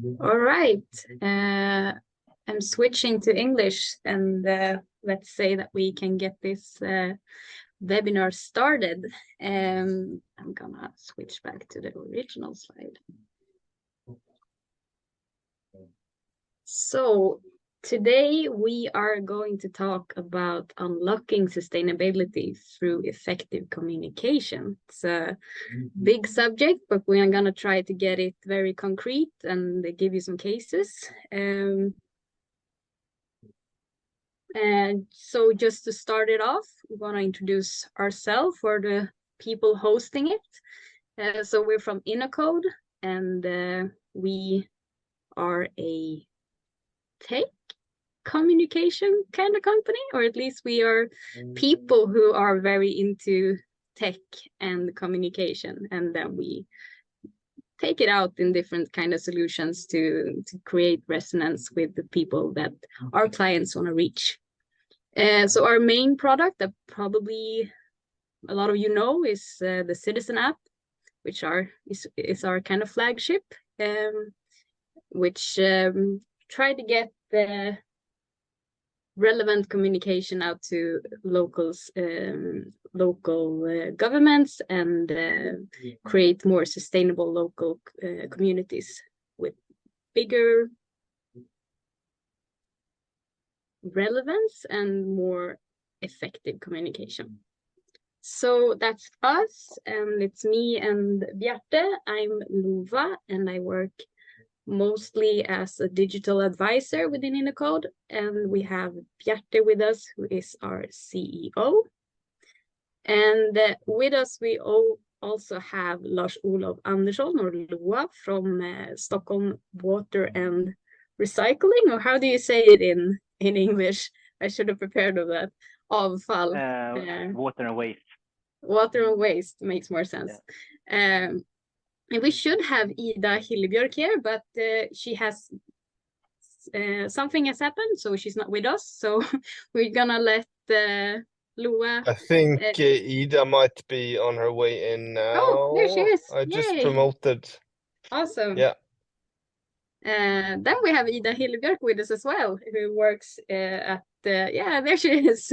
All right. I'm switching to English, and let's say that we can get this webinar started. I'm gonna switch back to the original slide. So today we are going to talk about unlocking sustainability through effective communication. It's a big subject, but we are going to try to get it very concrete and give you some cases. And so just to start it off, we want to introduce ourselves for the people hosting it. So we're from Innocode, and we are a tech communication kind of company, or at least we are people who are very into tech and communication, and then we take it out in different kind of solutions to create resonance with the people that our clients want to reach. So our main product that probably a lot of you know is the Citizen app, which is our kind of flagship, which try to get the relevant communication out to local governments and create more sustainable local communities with bigger relevance and more effective communication. So that's us, and it's me and Bjarte. I'm Lova, and I work mostly as a digital advisor within Innocode, and we have Bjarte with us, who is our CEO. And with us, we also have Lars Olov Andersson, or Loa, from Stockholm Water and Recycling, or how do you say it in English? I should have prepared of that. Avfall. Water and waste. Water and waste makes more sense. Yeah. And we should have Ida Hillebjörk here, but she has something has happened, so she's not with us. So we're gonna let Loa. I think Ida might be on her way in now. Oh, there she is. I just promoted. Awesome. Yeah. Then we have Ida Hillebjörk with us as well, who works at there she is.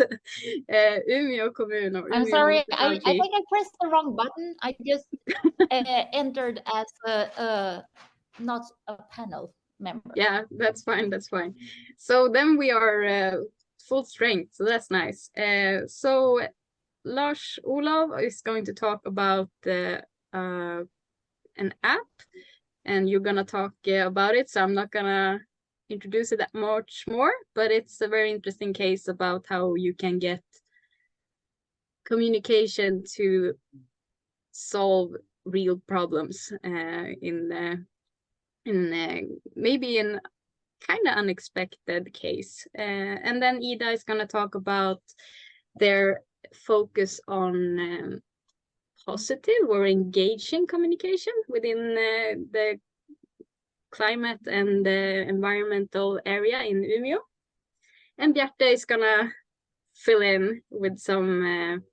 Umeå kommun. Or I'm Umeå sorry, I think I pressed the wrong button. I just entered as not a panel member. Yeah, that's fine. That's fine. So then we are full strength. So that's nice. So Lars Olov is going to talk about an app, and you're gonna talk about it. So I'm not gonna introduce it that much more, but it's a very interesting case about how you can get communication to solve real problems in maybe in kind of unexpected case. And then Ida is going to talk about their focus on positive or engaging communication within the climate and the environmental area in Umeå. And Bjarte is going to fill in with some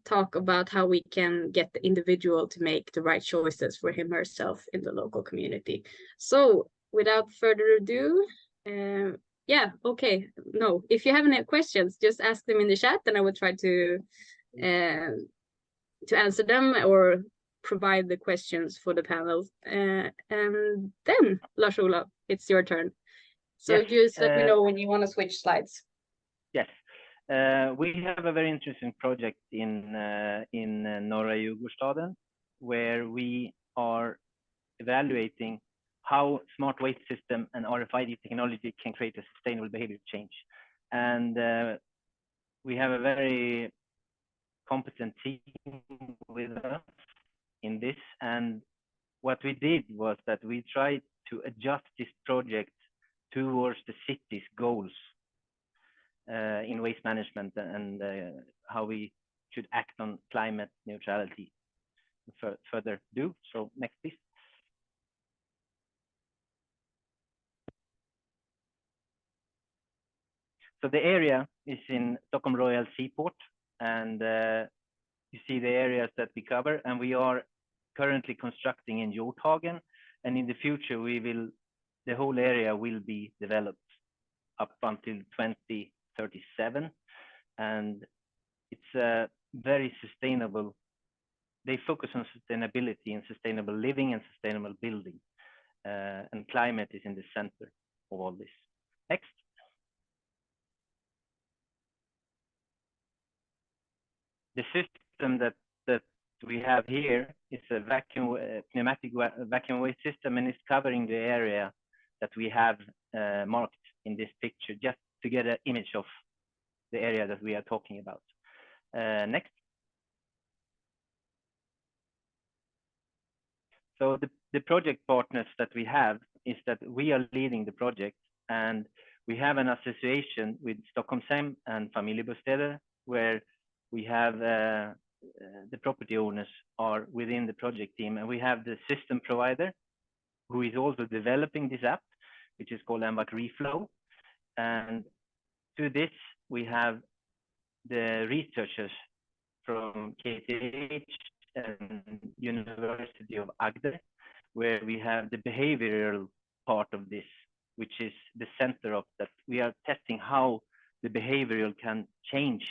talk about how we can get the individual to make the right choices for him or herself in the local community. So without further ado, no, if you have any questions, just ask them in the chat, and I will try to answer them or provide the questions for the panel. And then, Lars Olov, it's your turn. So yes, just let me know when you want to switch slides. Yes. We have a very interesting project in Norra Djurgårdsstaden, where we are evaluating how smart waste system and RFID technology can create a sustainable behavior change. And we have a very competent team with us in this. And what we did was that we tried to adjust this project towards the city's goals in waste management and how we should act on climate neutrality further do. So next, please. So the area is in Stockholm Royal Seaport, and you see the areas that we cover, and we are currently constructing in Hjorthagen, and in the future we will the whole area will be developed up until 2037, and it's a very sustainable. They focus on sustainability and sustainable living and sustainable building, and climate is in the center of all this. Next. The system that we have here is a pneumatic vacuum waste system, and it's covering the area that we have marked in this picture, just to get an image of the area that we are talking about. Next. So the project partners that we have is that we are leading the project, and we have an association with Stockholm and Familjebostäder, where we have the property owners are within the project team, and we have the system provider who is also developing this app, which is called MVAC Reflow. And to this, we have the researchers from KTH and University of Agder, where we have the behavioral part of this, which is the center of that. We are testing how the behavioral can change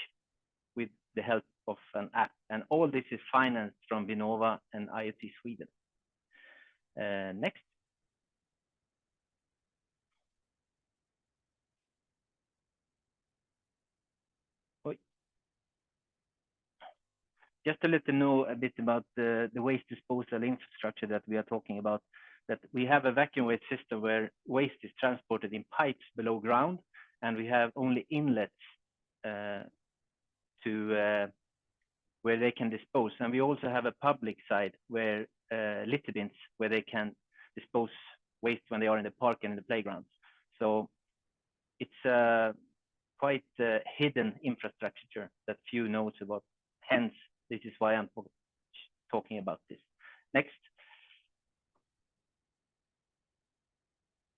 with the help of an app. And all this is financed from Vinnova and IoT Sweden. Next. Just to let you know a bit about the waste disposal infrastructure that we are talking about, that we have a vacuum waste system where waste is transported in pipes below ground, and we have only inlets to where they can dispose. And we also have a public side where litter bins, where they can dispose waste when they are in the park and in the playgrounds. So it's a quite hidden infrastructure that few knows about. Hence, this is why I'm talking about this. Next.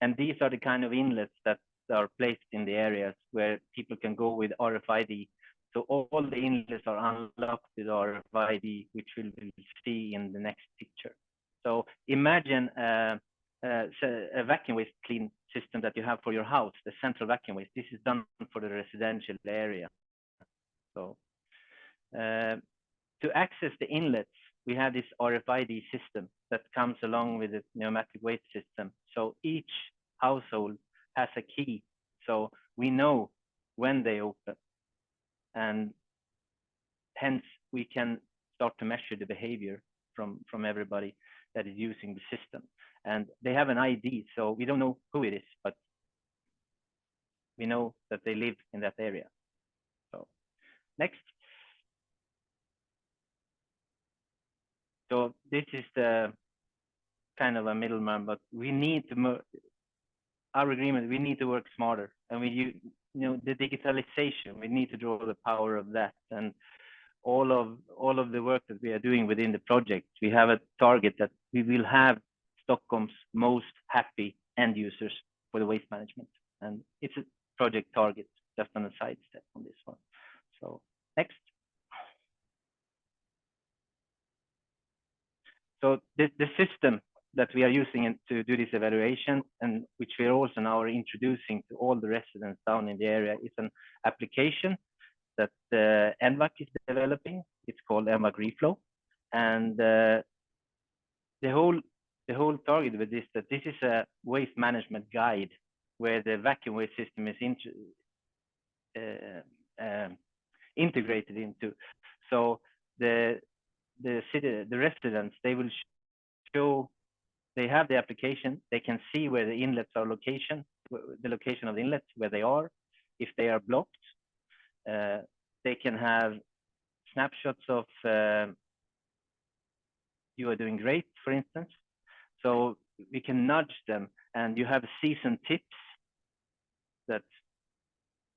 And these are the kind of inlets that are placed in the areas where people can go with RFID. So all the inlets are unlocked with RFID, which we will see in the next picture. So imagine a vacuum waste clean system that you have for your house, the central vacuum waste. This is done for the residential area. So to access the inlets, we have this RFID system that comes along with the pneumatic waste system. So each household has a key, so we know when they open, and hence we can start to measure the behavior from everybody that is using the system. And they have an ID, so we don't know who it is, but we know that they live in that area. So next. So this is the kind of a middleman, but we need to, our agreement, we need to work smarter, and you know, the digitalization, we need to draw the power of that. And all of the work that we are doing within the project, we have a target that we will have Stockholm's most happy end users for the waste management. And it's a project target, just on a side step on this one. So next. So the system that we are using to do this evaluation, and which we are also now introducing to all the residents down in the area, is an application that NVAC is developing. It's called MVAC Reflow, and the whole target with this, that this is a waste management guide where the vacuum waste system is integrated into. So the residents, they will show, they have the application, they can see where the inlets are the location of the inlets, where they are, if they are blocked. They can have snapshots of you are doing great, for instance. So we can nudge them, and you have season tips that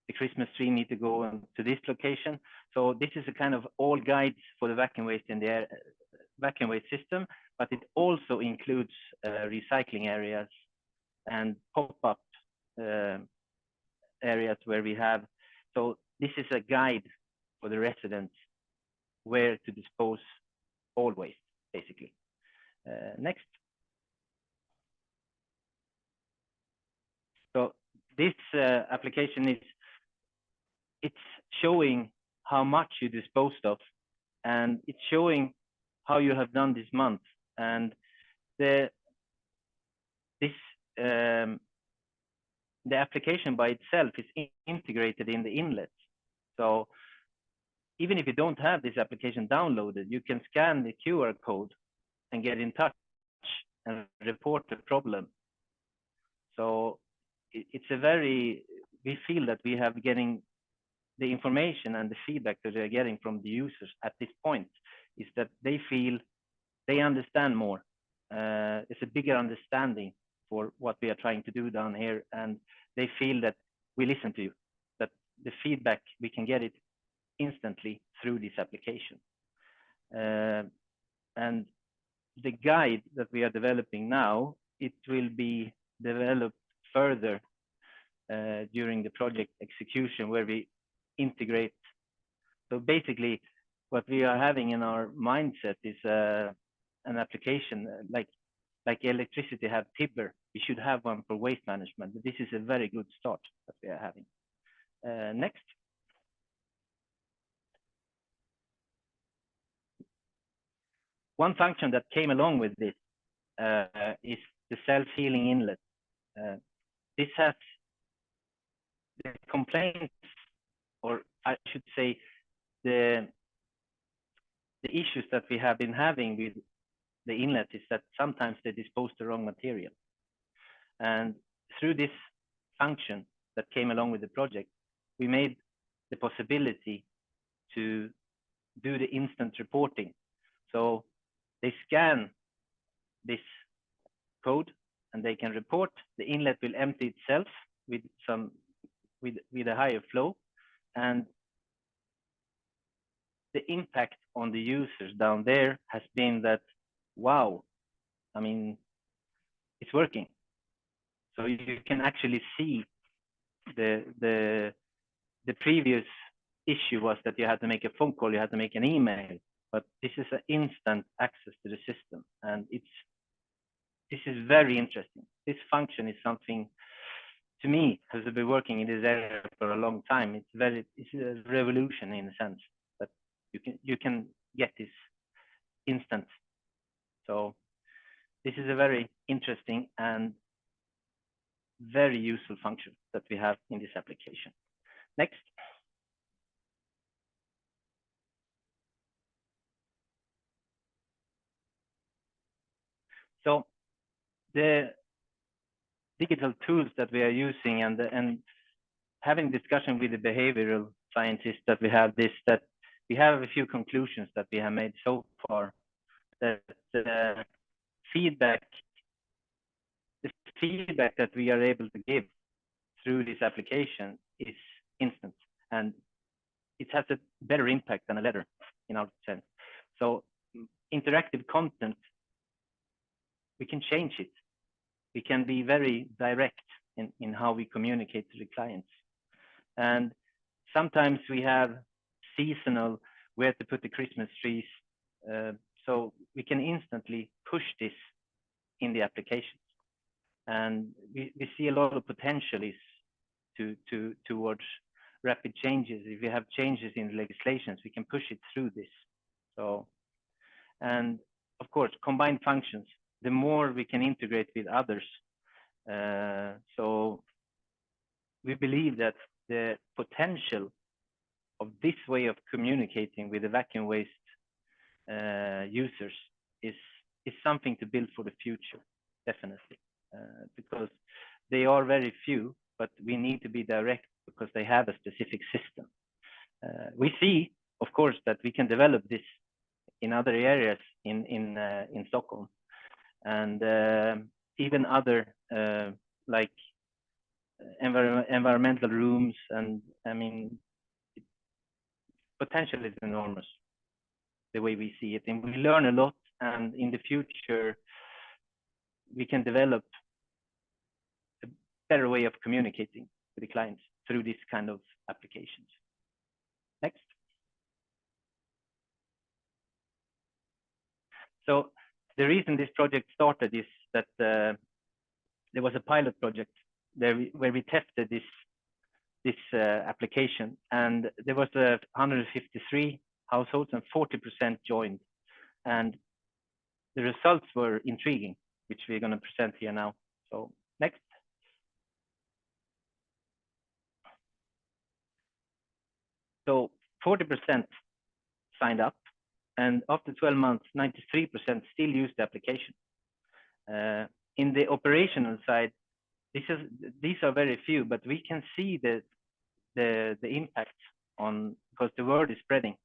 the Christmas tree need to go to this location. So this is a kind of all guides for the vacuum waste in the vacuum waste system, but it also includes recycling areas and pop-up areas where we have. So this is a guide for the residents where to dispose all waste, basically. Next. this application it's showing how much you disposed of, and it's showing how you have done this month. And the application by itself is integrated in the inlet. So even if you don't have this application downloaded, you can scan the QR code and get in touch and report the problem. So it's a very, we feel that we have getting the information and the feedback that they're getting from the users at this point is that they feel they understand more. It's a bigger understanding for what we are trying to do down here, and they feel that we listen to you, that the feedback, we can get it instantly through this application. And the guide that we are developing now, it will be developed further during the project execution, where we integrate. So basically, what we are having in our mindset is an application like electricity have Tibber. We should have one for waste management. But this is a very good start that we are having. Next. One function that came along with this is the self-healing inlet. This has the complaints, or I should say the issues that we have been having with the inlet is that sometimes they dispose the wrong material. And through this function that came along with the project, we made the possibility to do the instant reporting. So they scan this code and they can report. The inlet will empty itself with a higher flow, and the impact on the users down there has been that, wow, I mean, it's working. So you can actually see the previous issue was that you had to make a phone call, you had to make an email, but this is an instant access to the system, and this is very interesting. This function is something, to me, has been working in this area for a long time. It's a revolution in a sense that you can get this instant. So this is a very interesting and very useful function that we have in this application. Next. So the digital tools that we are using and having discussion with the behavioral scientists that we have that we have a few conclusions that we have made so far, that the feedback that we are able to give through this application is instant, and it has a better impact than a letter in our sense. So interactive content, we can change it. We can be very direct in how we communicate to the clients. And sometimes we have seasonal, where to put the Christmas trees. So we can instantly push this in the applications. And we see a lot of potential towards rapid changes. If we have changes in legislations, we can push it through this. So, and of course, combined functions, the more we can integrate with others. So we believe that the potential of this way of communicating with the vacuum waste users is something to build for the future, definitely, because they are very few, but we need to be direct because they have a specific system. We see, of course, that we can develop this in other areas in Stockholm, and even other like environmental rooms, and I mean, potential is enormous the way we see it, and we learn a lot, and in the future we can develop a better way of communicating with the clients through this kind of applications. Next. So the reason this project started is that there was a pilot project where we tested this application, and there was 153 households and 40% joined, and the results were intriguing, which we're going to present here now. So next. So 40% signed up, and after 12 months, 93% still use the application. In the operational side, these are very few, but we can see the impact on, because the word is spreading.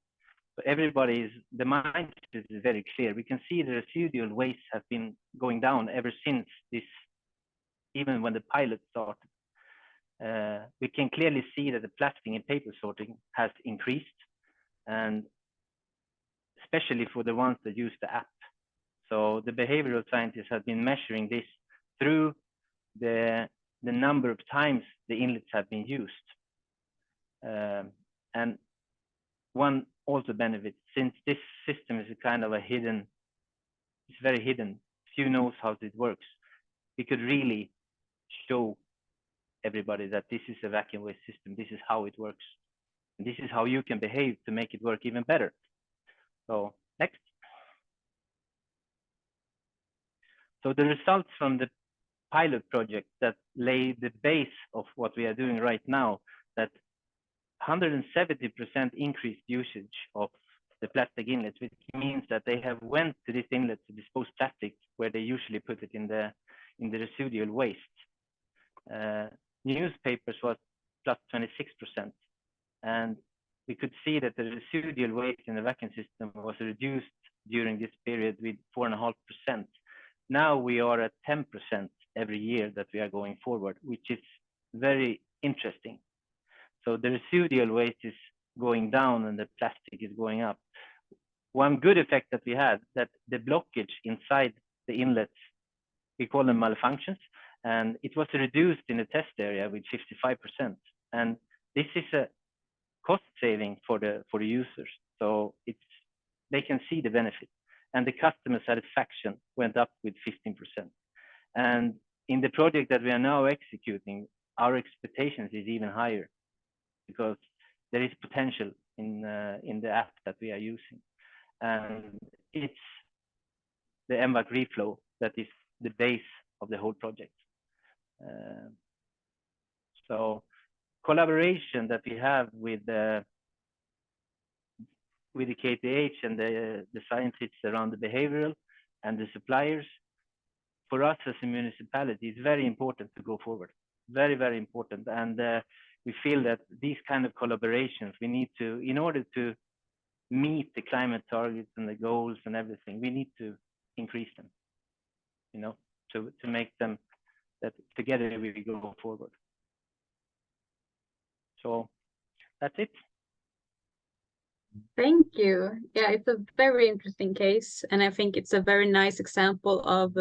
So the mindset is very clear. We can see the residual waste has been going down ever since this, even when the pilot started. We can clearly see that the plastic and paper sorting has increased, and especially for the ones that use the app. So the behavioral scientists have been measuring this through the number of times the inlets have been used. And one also benefit, since this system is a kind of a hidden, it's very hidden, few knows how it works. We could really show everybody that this is a vacuum waste system, this is how it works. And this is how you can behave to make it work even better. So next. So the results from the pilot project that lay the base of what we are doing right now, that 170% increased usage of the plastic inlets, which means that they have went to this inlet to dispose plastic where they usually put it in the residual waste. Newspapers was plus 26%, and we could see that the residual waste in the vacuum system was reduced during this period with 4.5%. Now we are at 10% every year that we are going forward, which is very interesting. So the residual waste is going down and the plastic is going up. One good effect that we had, that the blockage inside the inlets, we call them malfunctions, and it was reduced in the test area with 55%. And this is a cost saving for the users. So they can see the benefit, and the customer satisfaction went up with 15%. And in the project that we are now executing, our expectations is even higher, because there is potential in the app that we are using. And it's the MVAC reflow that is the base of the whole project. So collaboration that we have with the KTH and the scientists around the behavioral and the suppliers, for us as a municipality, is very important to go forward. Very, very important. And we feel that these kind of collaborations, we need to, in order to meet the climate targets and the goals and everything, we need to increase them, you know, to make them that together we go forward. So that's it. Thank you. Yeah, it's a very interesting case, and I think it's a very nice example of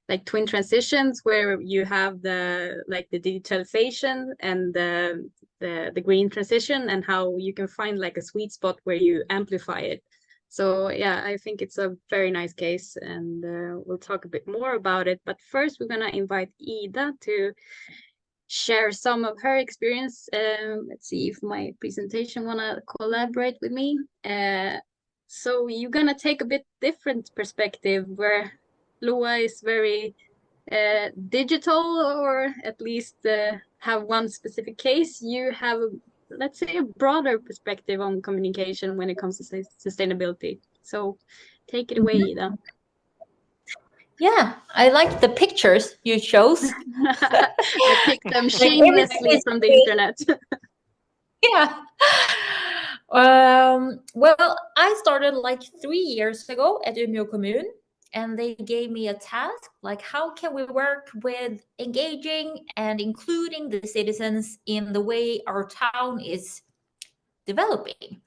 like twin transitions, where you have the digitalization and the green transition, and how you can find like a sweet spot where you amplify it. So yeah, I think it's a very nice case, and we'll talk a bit more about it. But first, we're gonna invite Ida to share some of her experience. Let's see if my presentation wanna collaborate with me. So you're gonna take a bit different perspective, where Loa is very digital, or at least have one specific case. You have, let's say, a broader perspective on communication when it comes to sustainability. So take it away, Ida. Yeah, I like the pictures you chose. I picked them shamelessly from the internet. Yeah. Well, I started like 3 years ago at Umeå kommun, and they gave me a task, like how can we work with engaging and including the citizens in the way our town is developing.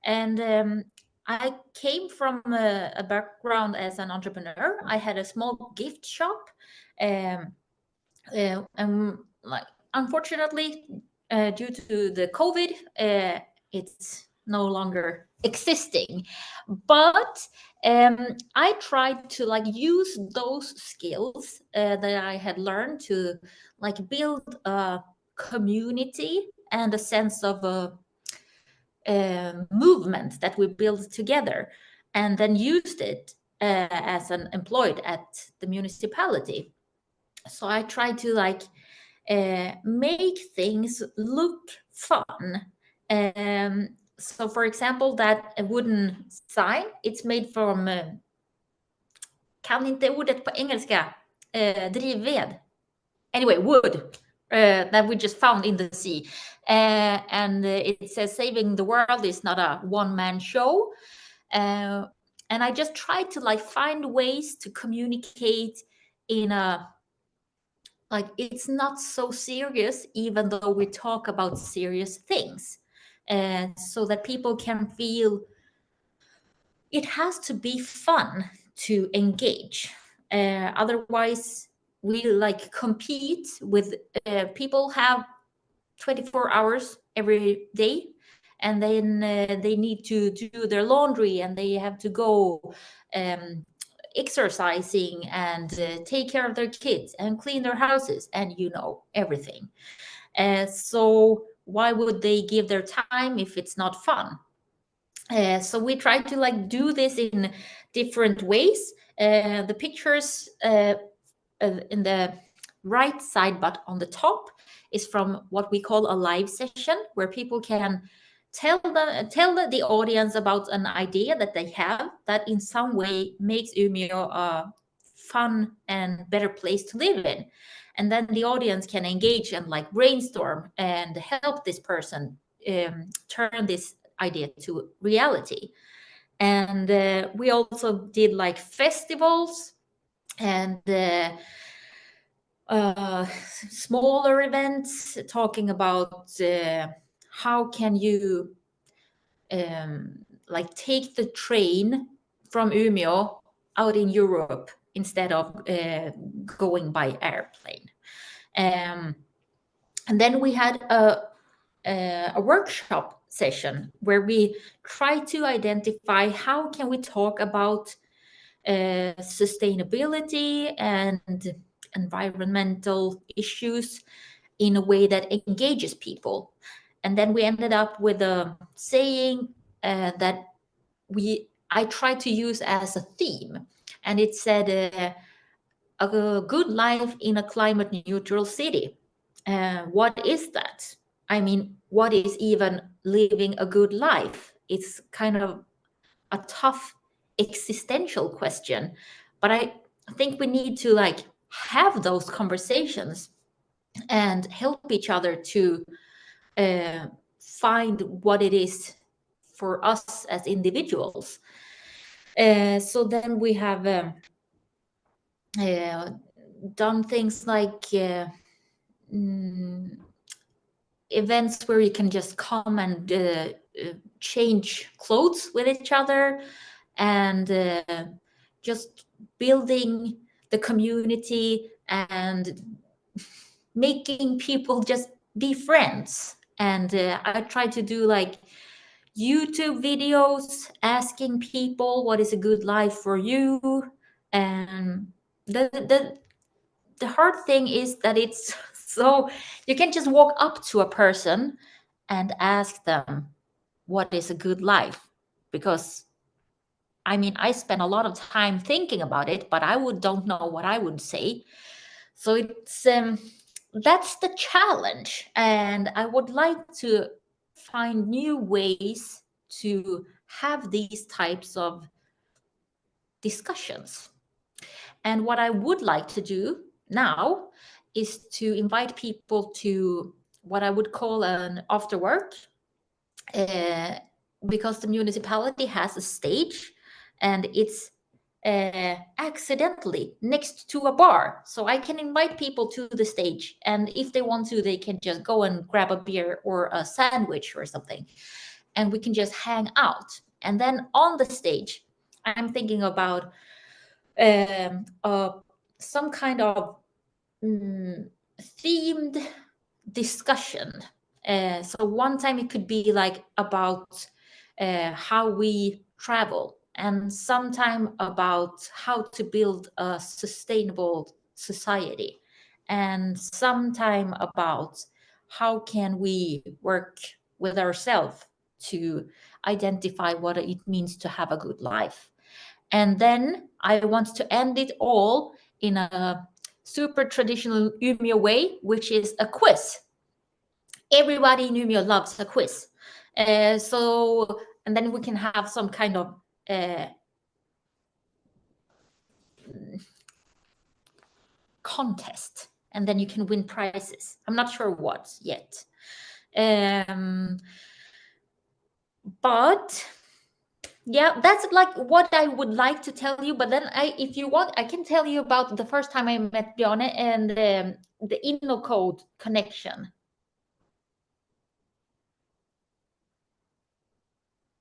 And I came from a background as an entrepreneur. I had a small gift shop, and like unfortunately, due to the COVID, it's no longer existing. But I tried to like use those skills that I had learned to like build a community and a sense of a movement that we built together, and then used it as an employed at the municipality. So I tried to like make things look fun. So for example, that a wooden sign, it's made from, kan inte ordet på engelska, drivved. Anyway, wood that we just found in the sea. And it says saving the world is not a one-man show. And I just tried to like find ways to communicate in a, like, it's not so serious, even though we talk about serious things, so that people can feel it has to be fun to engage. Otherwise, we like compete with people have 24 hours every day, and then they need to do their laundry, and they have to go exercising and take care of their kids and clean their houses and everything. So why would they give their time if it's not fun? So we try to like do this in different ways. The pictures in the right side, but on the top, is from what we call a live session, where people can tell the audience about an idea that they have that in some way makes Umeå a fun and better place to live in. And then the audience can engage and like brainstorm and help this person turn this idea to reality. And we also did like festivals and smaller events talking about how can you like take the train from Umeå out in Europe instead of going by airplane. And then we had a workshop session where we try to identify how can we talk about sustainability and environmental issues in a way that engages people. And then we ended up with a saying that I tried to use as a theme, and it said a good life in a climate neutral city. What is that? I mean, what is even living a good life? It's kind of a tough existential question, but I think we need to like have those conversations and help each other to find what it is for us as individuals. So then we have done things like events where you can just come and change clothes with each other, and just building the community and making people just be friends. And I try to do like YouTube videos asking people what is a good life for you. And the hard thing is that it's so you can just walk up to a person and ask them what is a good life, because I mean, I spend a lot of time thinking about it, but don't know what I would say. So it's that's the challenge, and I would like to find new ways to have these types of discussions. And what I would like to do now is to invite people to what I would call an after work, because the municipality has a stage and it's accidentally next to a bar. So I can invite people to the stage, and if they want to, they can just go and grab a beer or a sandwich or something, and we can just hang out. And then on the stage, I'm thinking about some kind of themed discussion. So one time it could be like about how we travel, and sometime about how to build a sustainable society, and sometime about how can we work with ourselves to identify what it means to have a good life. And then I want to end it all in a super traditional Umeå way, which is a quiz. Everybody in Umeå loves a quiz. And then we can have some kind of contest, and then you can win prizes. I'm not sure what yet. But yeah, that's like what I would like to tell you. But then if you want, I can tell you about the first time I met Bjarne and the Innocode connection.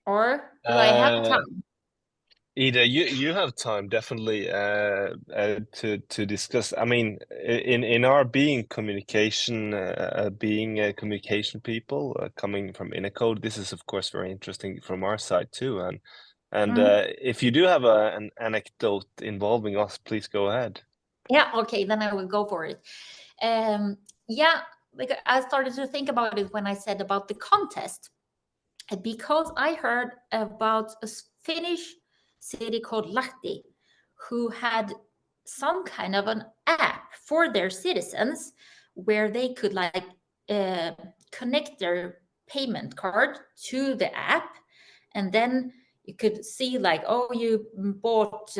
Or do I have time? Ida, you have time definitely to discuss. I mean, in our being communication people coming from Innocode, this is of course very interesting from our side too. And if you do have an anecdote involving us, please go ahead. Yeah, okay, then I will go for it. Yeah, like I started to think about it when I said about the contest, because I heard about a Finnish city called Lahti, who had some kind of an app for their citizens where they could like connect their payment card to the app, and then you could see like, oh, you bought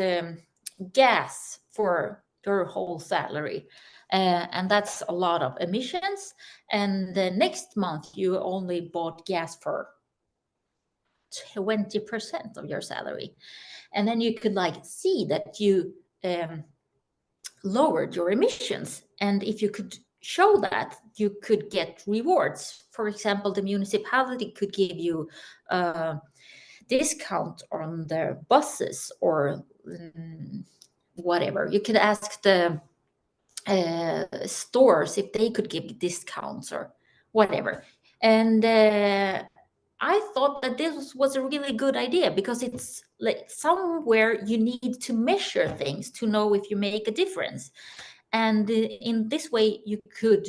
gas for your whole salary, and that's a lot of emissions, and the next month you only bought gas for 20% of your salary, and then you could like see that you lowered your emissions, and if you could show that, you could get rewards. For example, the municipality could give you a discount on their buses, or whatever. You could ask the stores if they could give discounts or whatever. And I thought that this was a really good idea, because it's like somewhere you need to measure things to know if you make a difference. And in this way, you could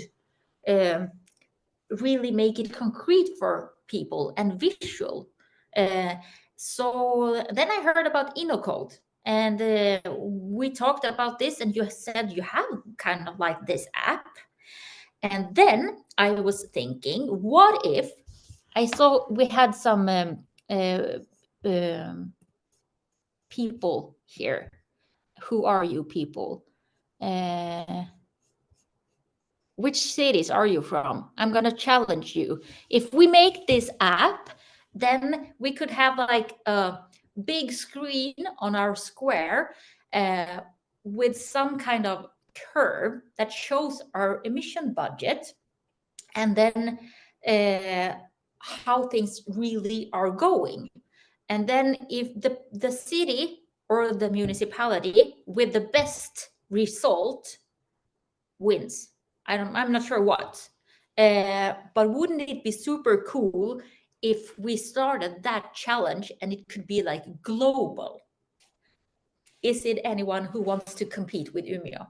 really make it concrete for people and visual. So then I heard about Innocode, and we talked about this, and you said you have kind of like this app. And then I was thinking, what if I saw we had some people here. Who are you people? Which cities are you from? I'm going to challenge you. If we make this app, then we could have like a big screen on our square with some kind of curve that shows our emission budget, and then how things really are going. And then if the city or the municipality with the best result wins. I'm not sure what, but wouldn't it be super cool if we started that challenge and it could be like global? Is it anyone who wants to compete with Umeå?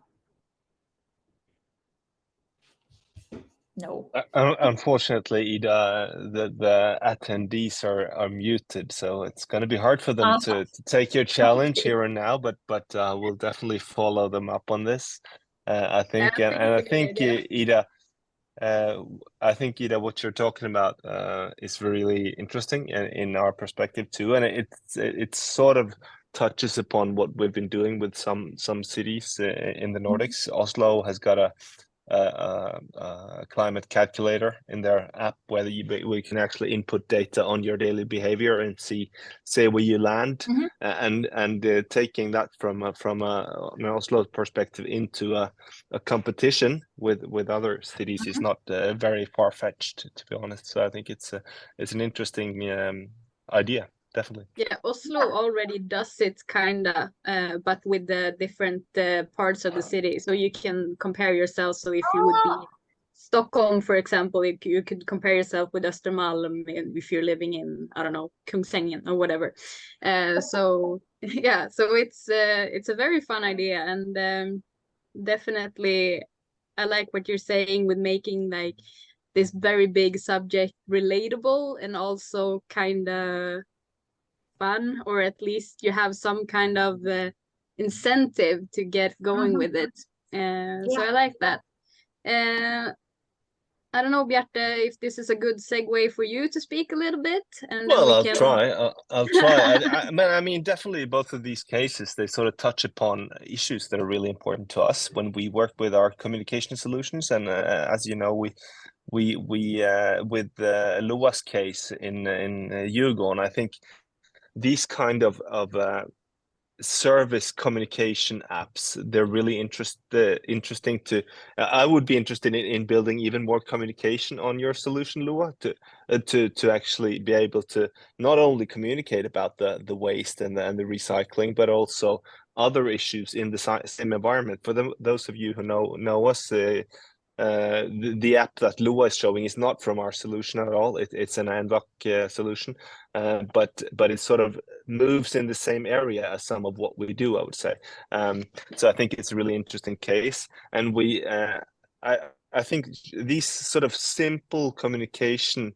No. Unfortunately, Ida, the attendees are muted, so it's going to be hard for them to take your challenge here and now. But we'll definitely follow them up on this. I think, I think Ida, what you're talking about is really interesting in our perspective too, and it sort of touches upon what we've been doing with some cities in the Nordics. Oslo has got a climate calculator in their app, where we can actually input data on your daily behavior and say where you land, and taking that from an Oslo perspective into a competition with other cities is not very far-fetched, to be honest. So I think it's an interesting idea. Definitely. Yeah, Oslo already does it kinda, but with the different parts of the city. So you can compare yourself. So if you would be Stockholm, for example, you could compare yourself with Östermalm if you're living in, I don't know, Kungsängen or whatever. So yeah, so it's a very fun idea, and definitely I like what you're saying with making like this very big subject relatable and also kind of fun, or at least you have some kind of incentive to get going with it. So I like that. I don't know, Bjarte, if this is a good segue for you to speak a little bit, and then Well, we I'll can... try. I'll try. I mean, definitely both of these cases, they sort of touch upon issues that are really important to us when we work with our communication solutions. And as you know, we with Lua's case in Djurgården, I think these kind of service communication apps, they're really interesting to I would be interested in building even more communication on your solution, Lua, to actually be able to not only communicate about the waste and the recycling, but also other issues in the same environment. For those of you who know us, the app that Lua is showing is not from our solution at all. It's an Envac solution, but it sort of moves in the same area as some of what we do, I would say. So I think it's a really interesting case, and I think these sort of simple communication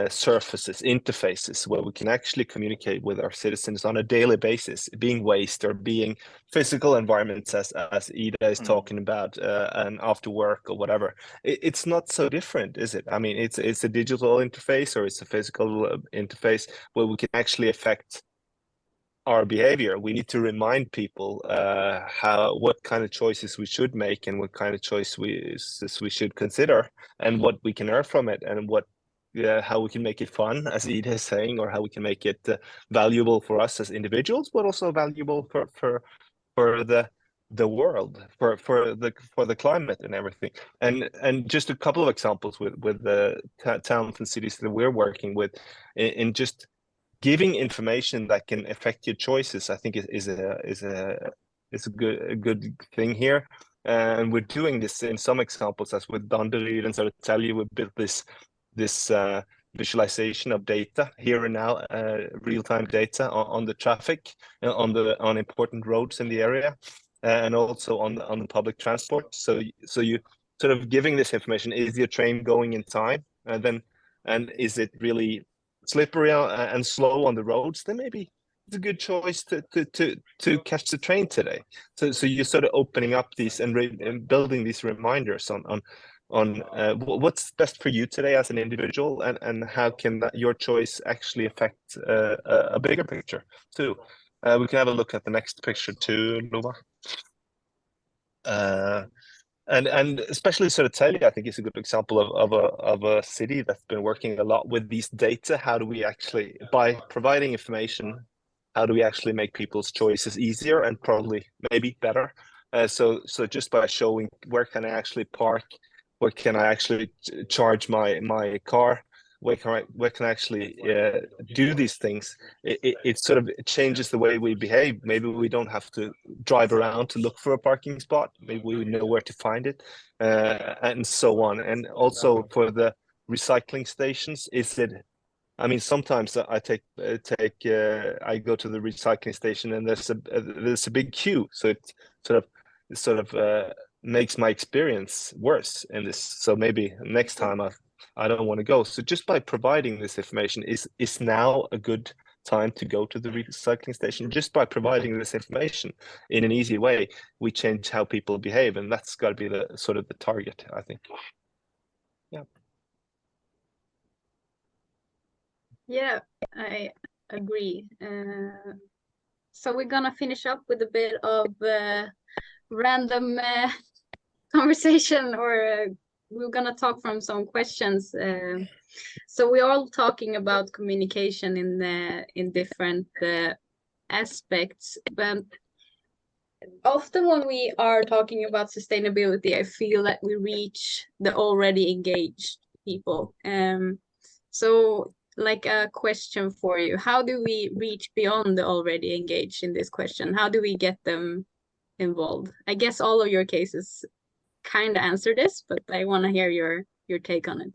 surfaces, interfaces, where we can actually communicate with our citizens on a daily basis, being waste or being physical environments, as Ida is talking about, and after work or whatever. It's not so different, is it? I mean, it's a digital interface or it's a physical interface where we can actually affect our behavior. We need to remind people what kind of choices we should make and what kind of choices we should consider and what we can earn from it, and how we can make it fun, as Ida is saying, or how we can make it valuable for us as individuals, but also valuable for the world, for the climate and everything. And just a couple of examples with the towns and cities that we're working with in just giving information that can affect your choices, I think is a good thing here. And we're doing this in some examples, as with Danderyd and Södertälje. We built this visualization of data here and now, real-time data on the traffic, on important roads in the area, and also on the public transport. So you sort of giving this information: is your train going in time, and is it really slippery and slow on the roads? Then maybe it's a good choice to catch the train today. So you're sort of opening up these and building these reminders on what's best for you today as an individual, and how can your choice actually affect a bigger picture too. We can have a look at the next picture too, Lova. And especially Södertälje, I think, is a good example of a city that's been working a lot with these data. How do we actually, by providing information, how do we actually make people's choices easier and probably maybe better? So just by showing where can I actually park, where can I actually charge my car, where can I actually do these things, it sort of changes the way we behave. Maybe we don't have to drive around to look for a parking spot. Maybe we know where to find it, and so on. And also for the recycling stations, I mean, sometimes I I go to the recycling station and there's a big queue, so it sort of makes my experience worse in this. So maybe next time I don't want to go. So just by providing this information, is now a good time to go to the recycling station? Just by providing this information in an easy way, we change how people behave, and that's got to be the sort of the target, I think. Yeah. Yeah, I agree. So we're gonna finish up with a bit of random conversation, or we're gonna talk from some questions. So we're all talking about communication in different aspects, but often when we are talking about sustainability, I feel that we reach the already engaged people. So like a question for you: how do we reach beyond the already engaged in this question? How do we get them involved? I guess all of your cases kind of answer this, but I want to hear your take on it.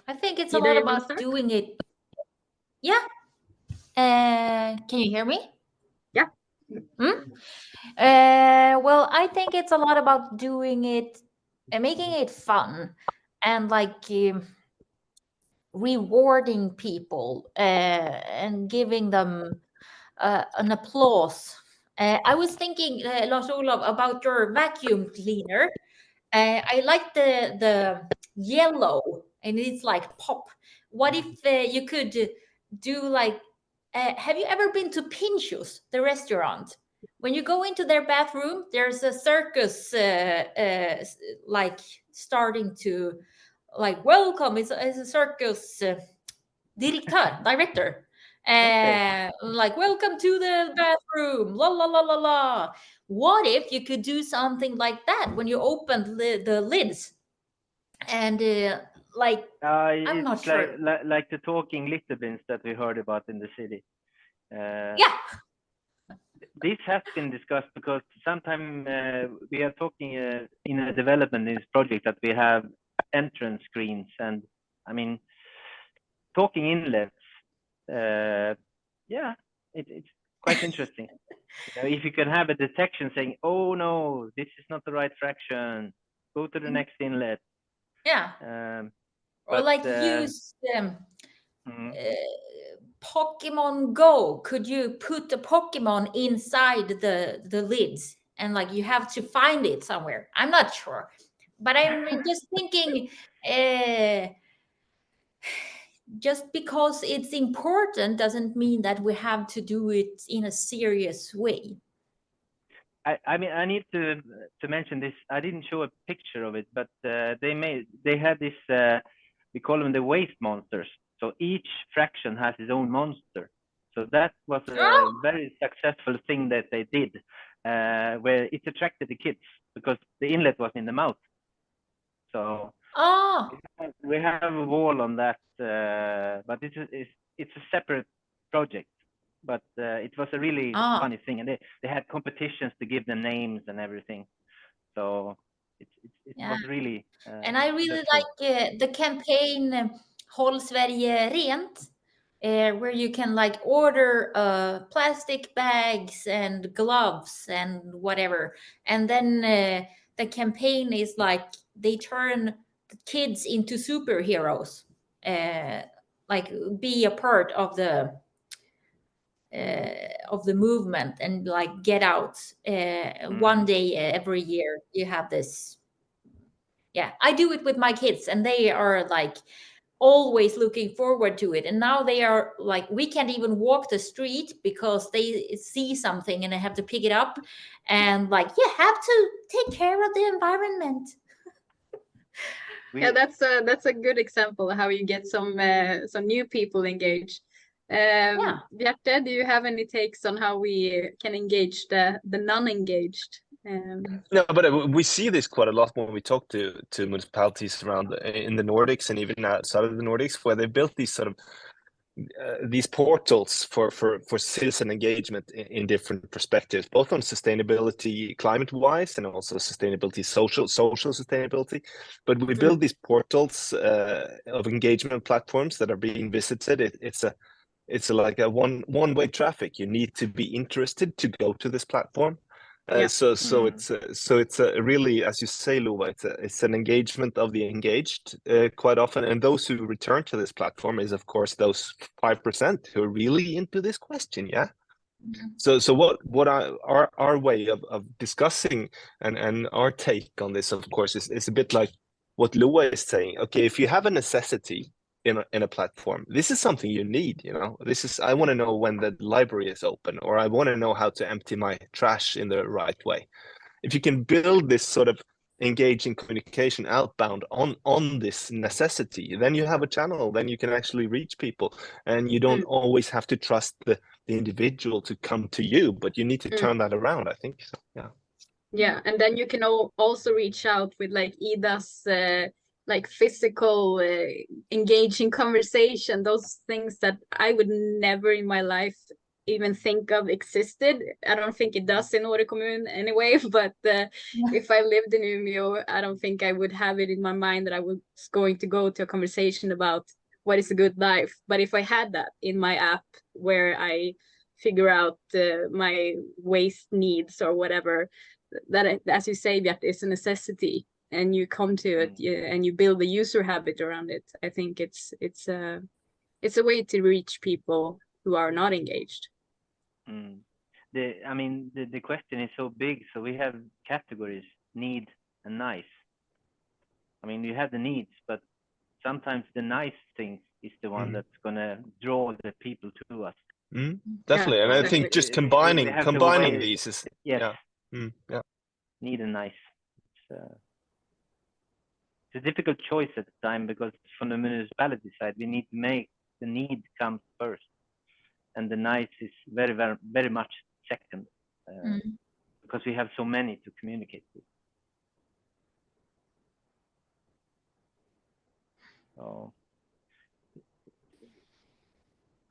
I think it's Either a lot you wanna about start? doing it. Yeah. Can you hear me? Yeah. Well, I think it's a lot about doing it and making it fun and like rewarding people and giving them an applause. I was thinking, Lars Olov, about your vacuum cleaner. I like the yellow, and it's like pop. What if you could do like? Have you ever been to Pinchos, the restaurant? When you go into their bathroom, there's a circus, like starting to, like, welcome. It's a circus director. Okay. Like, welcome to the bathroom, la la la la la. What if you could do something like that when you open the lids? And like, I'm It's not sure. like the talking litter bins that we heard about in the city. Yeah. This has been discussed because sometimes we are talking in a development in this project that we have entrance screens, and I mean talking inlets. Yeah, it's quite interesting. You know, if you can have a detection saying, "Oh no, this is not the right fraction. Go to the next inlet." Yeah. Or But, like use mhm. Pokemon Go. Could you put the Pokemon inside the lids and like you have to find it somewhere? I'm not sure, but I'm just thinking. Just because it's important doesn't mean that we have to do it in a serious way. I mean, I need to mention this. I didn't show a picture of it, but they had this. We call them the waste monsters. So each fraction has its own monster. So that was a very successful thing that they did, where it attracted the kids because the inlet was in the mouth. So we have a wall on that, but it's a separate project. But it was a really funny thing, and they had competitions to give them names and everything. So it was really. And I really like the campaign Håll Sverige Rent, where you can like order plastic bags and gloves and whatever, and then the campaign is like they turn the kids into superheroes, like be a part of the movement and like get out. One day every year you have this. Yeah, I do it with my kids and they are like always looking forward to it. And now they are like, we can't even walk the street because they see something and they have to pick it up. And like, you have to take care of the environment. Yeah, that's a good example of how you get some new people engaged. Bjarte, do you have any takes on how we can engage the non-engaged? No, but we see this quite a lot when we talk to municipalities around in the Nordics and even outside of the Nordics, where they built these sort of these portals for citizen engagement in different perspectives, both on sustainability, climate-wise, and also sustainability, social sustainability. But we build these portals of engagement platforms that are being visited. It's like a one-way traffic. You need to be interested to go to this platform. So it's a really, as you say, Luva, it's an engagement of the engaged quite often, and those who return to this platform is of course those 5% who are really into this question. Yeah. So what our way of discussing and our take on this, of course, is a bit like what Lua is saying. Okay, if you have a necessity in a platform, this is something you need. You know, this is, I want to know when the library is open, or I want to know how to empty my trash in the right way. If you can build this sort of engaging communication outbound on this necessity, then you have a channel, then you can actually reach people, and you don't always have to trust the individual to come to you, but you need to turn that around, I think. So, yeah, and then you can also reach out with like Ida's like physical engaging conversation, those things that I would never in my life even think of existed. I don't think it does in Norra kommun anyway, but if I lived in Umeå, I don't think I would have it in my mind that I was going to go to a conversation about what is a good life. But if I had that in my app where I figure out my waste needs or whatever, that, as you say, that is a necessity, and you come to it and you build a user habit around it. I think it's a way to reach people who are not engaged. The question is so big, so we have categories: need and nice. I mean, you have the needs, but sometimes the nice thing is the one that's gonna draw the people to us. Definitely, Yeah, and I think just combining these is need and nice. It's a difficult choice at the time, because from the municipality side, we need to make the need come first, and the nice is very, very, very much second, because we have so many to communicate with. So,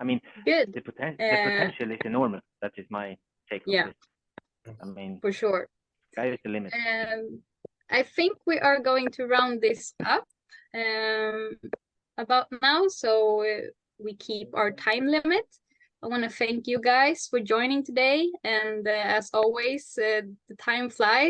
I mean, good. the potential is enormous. That is my take on this. I mean, for sure. Sky is the limit. I think we are going to round this up about now, so we keep our time limit. I want to thank you guys for joining today, and as always, the time flies.